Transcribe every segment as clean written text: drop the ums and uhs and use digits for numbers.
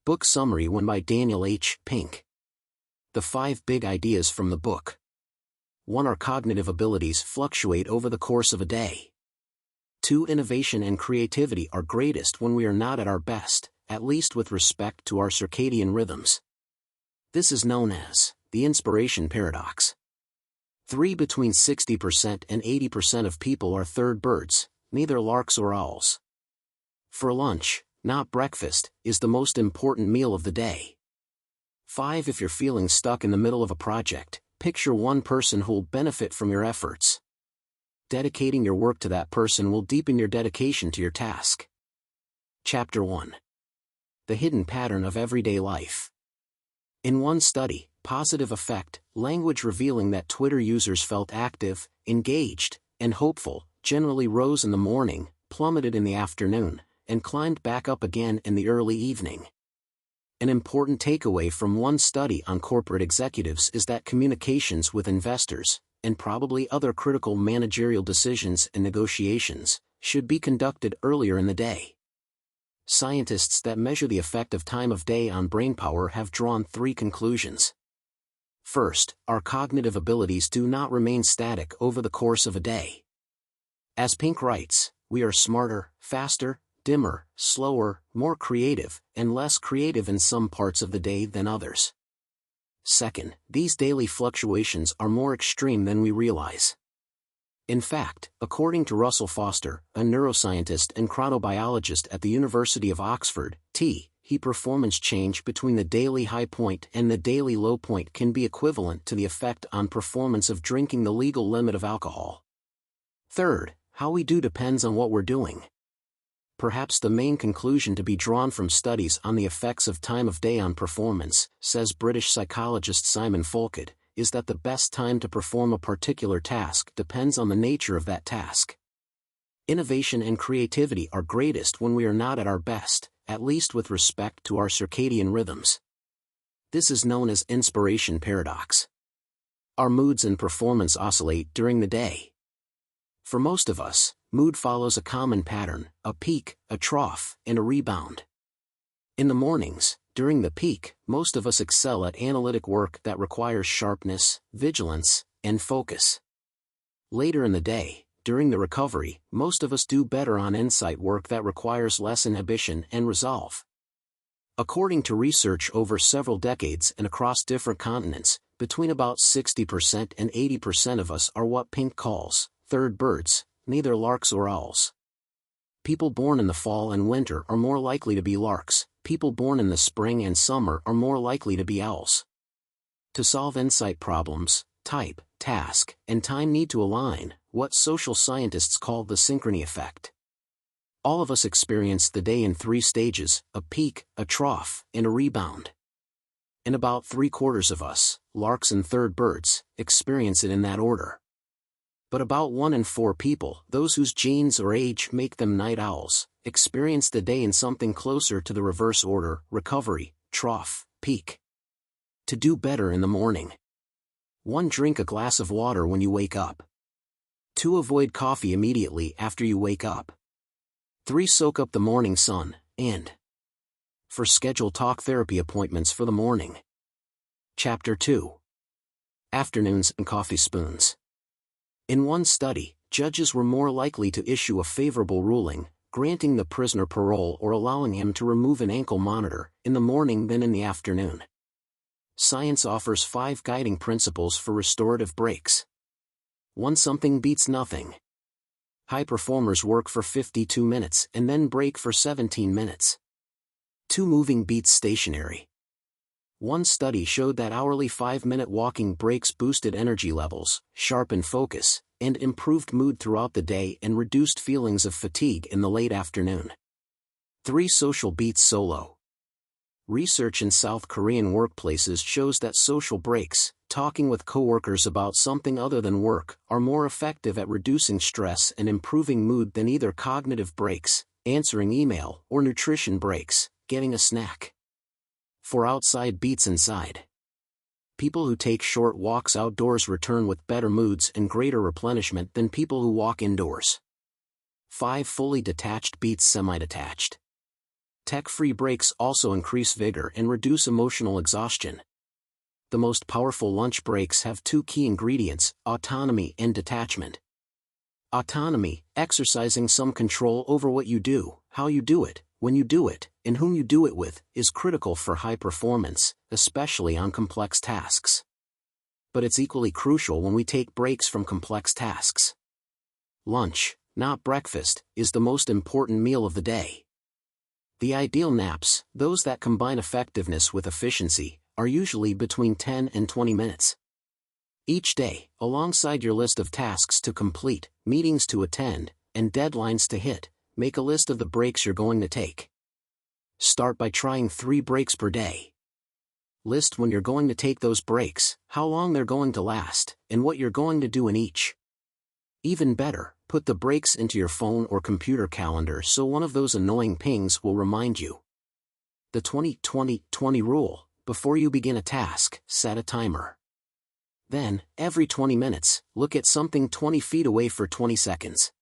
Book summary 1 by Daniel H. Pink. The 5 big ideas from the book. 1. Our cognitive abilities fluctuate over the course of a day. 2. Innovation and creativity are greatest when we are not at our best, at least with respect to our circadian rhythms. This is known as the inspiration paradox. 3. Between 60% and 80% of people are third birds, neither larks or owls. For lunch, not breakfast, is the most important meal of the day. 5. If you're feeling stuck in the middle of a project, picture one person who'll benefit from your efforts. Dedicating your work to that person will deepen your dedication to your task. Chapter 1. The hidden pattern of everyday life. In one study, Positive Effect, language revealing that Twitter users felt active, engaged, and hopeful, generally rose in the morning, plummeted in the afternoon, and climbed back up again in the early evening. An important takeaway from one study on corporate executives is that communications with investors, and probably other critical managerial decisions and negotiations, should be conducted earlier in the day. Scientists that measure the effect of time of day on brainpower have drawn 3 conclusions. First, our cognitive abilities do not remain static over the course of a day. As Pink writes, we are smarter, faster, dimmer, slower, more creative, and less creative in some parts of the day than others. Second, these daily fluctuations are more extreme than we realize. In fact, according to Russell Foster, a neuroscientist and chronobiologist at the University of Oxford, performance change between the daily high point and the daily low point can be equivalent to the effect on performance of drinking the legal limit of alcohol. Third, how we do depends on what we're doing. Perhaps the main conclusion to be drawn from studies on the effects of time of day on performance, says British psychologist Simon Folkett, is that the best time to perform a particular task depends on the nature of that task. Innovation and creativity are greatest when we are not at our best, at least with respect to our circadian rhythms. This is known as inspiration paradox. Our moods and performance oscillate during the day. For most of us, mood follows a common pattern, a peak, a trough, and a rebound. In the mornings, during the peak, most of us excel at analytic work that requires sharpness, vigilance, and focus. Later in the day, during the recovery, most of us do better on insight work that requires less inhibition and resolve. According to research over several decades and across different continents, between about 60% and 80% of us are what Pink calls third birds, neither larks or owls. People born in the fall and winter are more likely to be larks, people born in the spring and summer are more likely to be owls. To solve insight problems, type, task, and time need to align, what social scientists call the synchrony effect. All of us experience the day in 3 stages, a peak, a trough, and a rebound. And about 3/4 of us, larks and third birds, experience it in that order. But about 1 in 4 people, those whose genes or age make them night owls, experience the day in something closer to the reverse order, recovery, trough, peak. To do better in the morning. 1. Drink a glass of water when you wake up. 2. Avoid coffee immediately after you wake up. 3. Soak up the morning sun, and 4. Schedule talk therapy appointments for the morning. Chapter 2. Afternoons and Coffeespoons. In one study, judges were more likely to issue a favorable ruling, granting the prisoner parole or allowing him to remove an ankle monitor, in the morning than in the afternoon. Science offers 5 guiding principles for restorative breaks. 1. Something beats nothing. High performers work for 52 minutes and then break for 17 minutes. 2. Moving beats stationary. One study showed that hourly 5-minute walking breaks boosted energy levels, sharpened focus, and improved mood throughout the day and reduced feelings of fatigue in the late afternoon. 3. Social beats solo. Research in South Korean workplaces shows that social breaks, talking with coworkers about something other than work, are more effective at reducing stress and improving mood than either cognitive breaks, answering email, or nutrition breaks, getting a snack. 4. Outside beats inside. People who take short walks outdoors return with better moods and greater replenishment than people who walk indoors. 5. Fully detached beats semi-detached. Tech-free breaks also increase vigor and reduce emotional exhaustion. The most powerful lunch breaks have two key ingredients: autonomy and detachment. Autonomy, exercising some control over what you do, how you do it, when you do it, and whom you do it with, is critical for high performance, especially on complex tasks. But it's equally crucial when we take breaks from complex tasks. Lunch, not breakfast, is the most important meal of the day. The ideal naps, those that combine effectiveness with efficiency, are usually between 10 and 20 minutes. Each day, alongside your list of tasks to complete, meetings to attend, and deadlines to hit, make a list of the breaks you're going to take. Start by trying 3 breaks per day. List when you're going to take those breaks, how long they're going to last, and what you're going to do in each. Even better, put the breaks into your phone or computer calendar so one of those annoying pings will remind you. The 20-20-20 rule: before you begin a task, set a timer. Then, every 20 minutes, look at something 20 feet away for 20 seconds.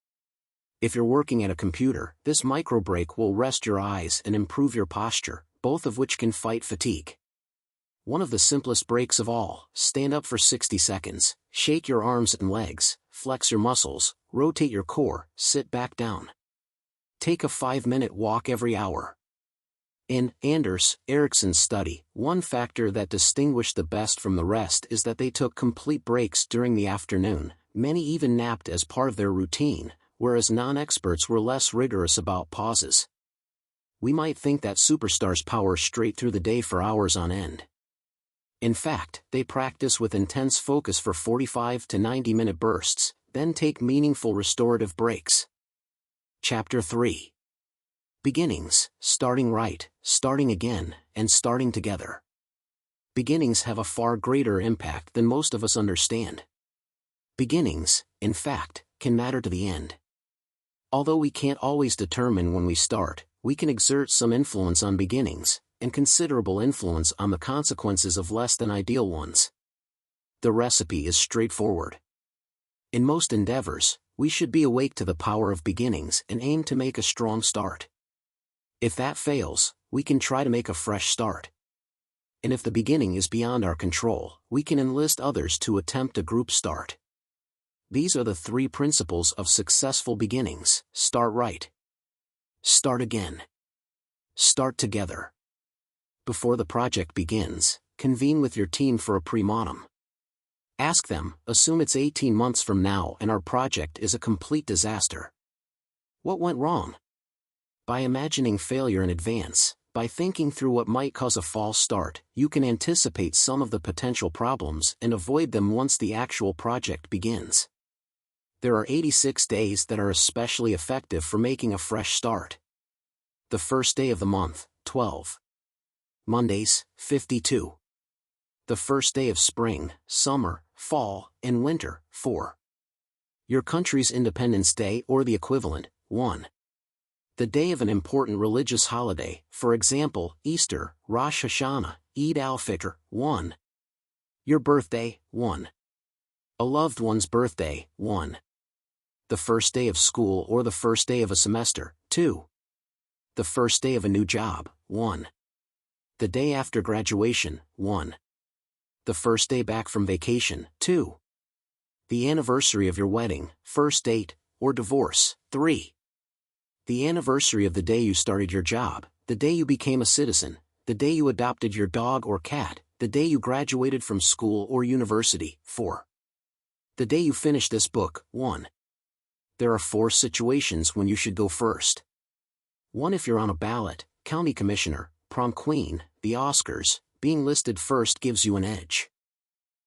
If you're working at a computer, this micro break will rest your eyes and improve your posture, both of which can fight fatigue. One of the simplest breaks of all: stand up for 60 seconds, shake your arms and legs, flex your muscles, rotate your core, sit back down. Take a 5-minute walk every hour. In Anders Ericsson's study, one factor that distinguished the best from the rest is that they took complete breaks during the afternoon. Many even napped as part of their routine, whereas non-experts were less rigorous about pauses. We might think that superstars power straight through the day for hours on end. In fact, they practice with intense focus for 45 to 90-minute bursts, then take meaningful restorative breaks. Chapter 3. Beginnings: starting right, starting again, and starting together. Beginnings have a far greater impact than most of us understand. Beginnings, in fact, can matter to the end. Although we can't always determine when we start, we can exert some influence on beginnings, and considerable influence on the consequences of less than ideal ones. The recipe is straightforward. In most endeavors, we should be awake to the power of beginnings and aim to make a strong start. If that fails, we can try to make a fresh start. And if the beginning is beyond our control, we can enlist others to attempt a group start. These are the 3 principles of successful beginnings: start right, start again, start together. Before the project begins, convene with your team for a pre-mortem. Ask them, assume it's 18 months from now and our project is a complete disaster. What went wrong? By imagining failure in advance, by thinking through what might cause a false start, you can anticipate some of the potential problems and avoid them once the actual project begins. There are 86 days that are especially effective for making a fresh start. The first day of the month, 12. Mondays, 52. The first day of spring, summer, fall, and winter, 4. Your country's Independence Day or the equivalent, 1. The day of an important religious holiday, for example, Easter, Rosh Hashanah, Eid al-Fitr, 1. Your birthday, 1. A loved one's birthday, 1. The first day of school or the first day of a semester, 2. The first day of a new job, 1. The day after graduation, 1. The first day back from vacation, 2. The anniversary of your wedding, first date, or divorce, 3. The anniversary of the day you started your job, the day you became a citizen, the day you adopted your dog or cat, the day you graduated from school or university, 4. The day you finished this book, 1. There are 4 situations when you should go first. 1. If you're on a ballot, county commissioner, prom queen, the Oscars, being listed first gives you an edge.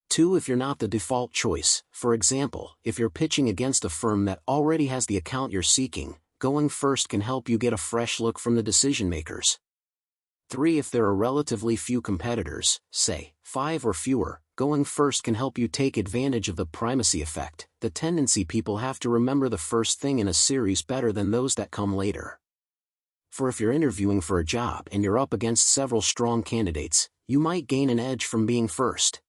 2. If you're not the default choice, for example, if you're pitching against a firm that already has the account you're seeking, going first can help you get a fresh look from the decision makers. 3. If there are relatively few competitors, say, 5 or fewer, going first can help you take advantage of the primacy effect, the tendency people have to remember the first thing in a series better than those that come later. For if you're interviewing for a job and you're up against several strong candidates, you might gain an edge from being first.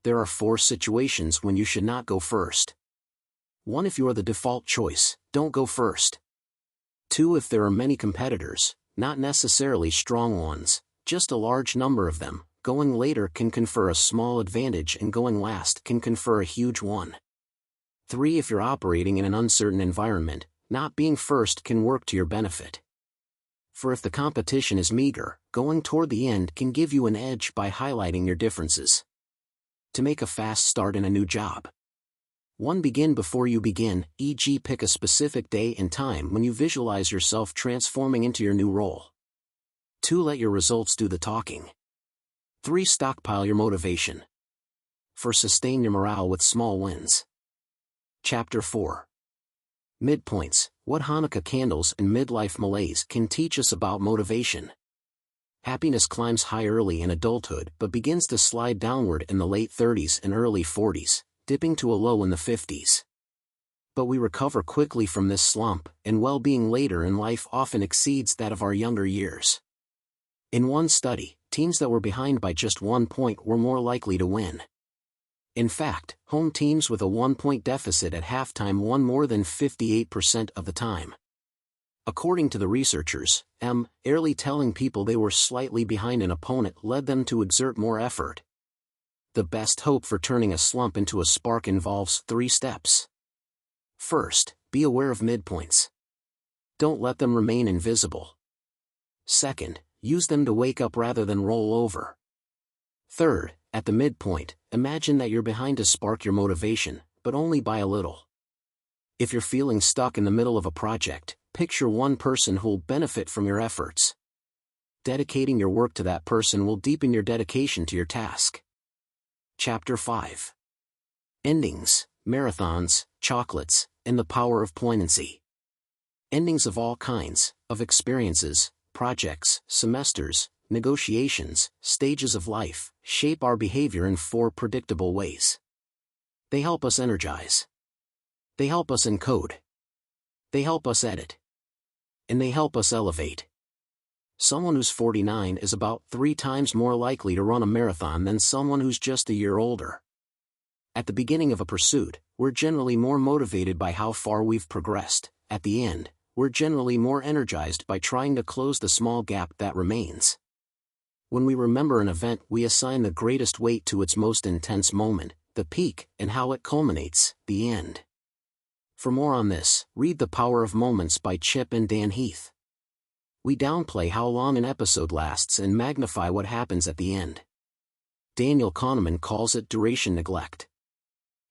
There are 4 situations when you should not go first. 1. If you are the default choice, don't go first. 2. If there are many competitors, not necessarily strong ones, just a large number of them. Going later can confer a small advantage and going last can confer a huge one. 3. If you're operating in an uncertain environment, not being first can work to your benefit. For if the competition is meager, going toward the end can give you an edge by highlighting your differences. To make a fast start in a new job. 1. Begin before you begin, e.g. pick a specific day and time when you visualize yourself transforming into your new role. 2. Let your results do the talking. 3. Stockpile your motivation. 4. Sustain your morale with small wins. Chapter 4. Midpoints, what Hanukkah candles and midlife malaise can teach us about motivation. Happiness climbs high early in adulthood but begins to slide downward in the late 30s and early 40s, dipping to a low in the 50s. But we recover quickly from this slump, and well-being later in life often exceeds that of our younger years. In one study, teams that were behind by just 1 point were more likely to win. In fact, home teams with a 1-point deficit at halftime won more than 58% of the time. According to the researchers, early telling people they were slightly behind an opponent led them to exert more effort. The best hope for turning a slump into a spark involves 3 steps. First, be aware of midpoints. Don't let them remain invisible. Second, use them to wake up rather than roll over. Third, at the midpoint, imagine that you're behind to spark your motivation, but only by a little. If you're feeling stuck in the middle of a project, picture one person who'll benefit from your efforts. Dedicating your work to that person will deepen your dedication to your task. Chapter 5. Endings, marathons, chocolates, and the power of poignancy. Endings of all kinds, of experiences, projects, semesters, negotiations, stages of life, shape our behavior in 4 predictable ways. They help us energize. They help us encode. They help us edit. And they help us elevate. Someone who's 49 is about 3 times more likely to run a marathon than someone who's just a year older. At the beginning of a pursuit, we're generally more motivated by how far we've progressed. At the end, we're generally more energized by trying to close the small gap that remains. When we remember an event, we assign the greatest weight to its most intense moment, the peak, and how it culminates, the end. For more on this, read The Power of Moments by Chip and Dan Heath. We downplay how long an episode lasts and magnify what happens at the end. Daniel Kahneman calls it duration neglect.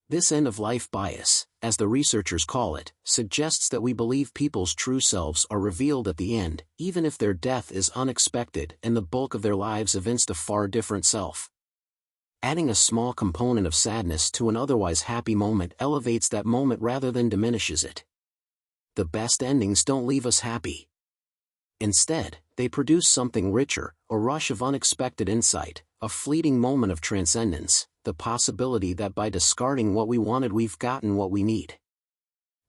This end-of-life bias, as the researchers call it, suggests that we believe people's true selves are revealed at the end, even if their death is unexpected and the bulk of their lives evinced a far different self. Adding a small component of sadness to an otherwise happy moment elevates that moment rather than diminishes it. The best endings don't leave us happy. Instead, they produce something richer, a rush of unexpected insight, a fleeting moment of transcendence, the possibility that by discarding what we wanted we've gotten what we need.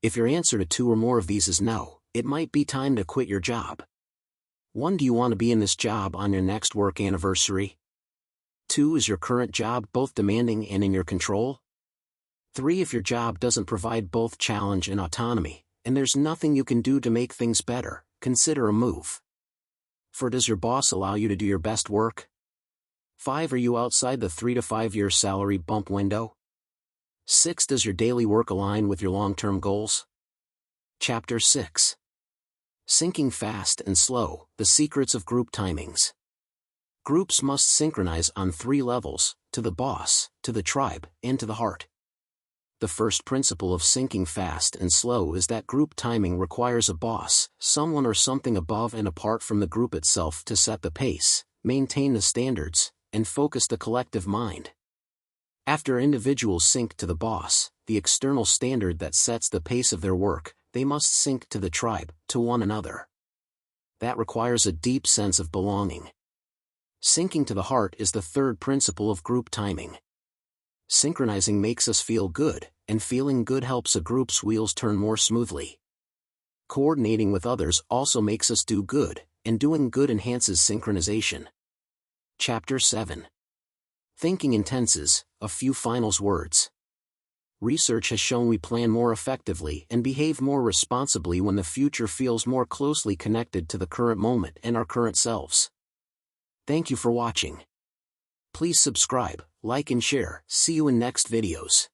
If your answer to 2 or more of these is no, it might be time to quit your job. 1. Do you want to be in this job on your next work anniversary? 2. Is your current job both demanding and in your control? 3. If your job doesn't provide both challenge and autonomy, and there's nothing you can do to make things better, consider a move. 4. Does your boss allow you to do your best work? 5. Are you outside the 3 to 5 year salary bump window? 6. Does your daily work align with your long-term goals? Chapter 6. Syncing fast and slow, the secrets of group timings. Groups must synchronize on 3 levels, to the boss, to the tribe, and to the heart. The first principle of syncing fast and slow is that group timing requires a boss, someone or something above and apart from the group itself to set the pace, maintain the standards, and focus the collective mind. After individuals sync to the boss, the external standard that sets the pace of their work, they must sync to the tribe, to one another. That requires a deep sense of belonging. Syncing to the heart is the third principle of group timing. Synchronizing makes us feel good, and feeling good helps a group's wheels turn more smoothly. Coordinating with others also makes us do good, and doing good enhances synchronization. Chapter 7. Thinking in tenses, a few finals words. Research has shown we plan more effectively and behave more responsibly when the future feels more closely connected to the current moment and our current selves. Thank you for watching. Please subscribe, like and share. See you in next videos.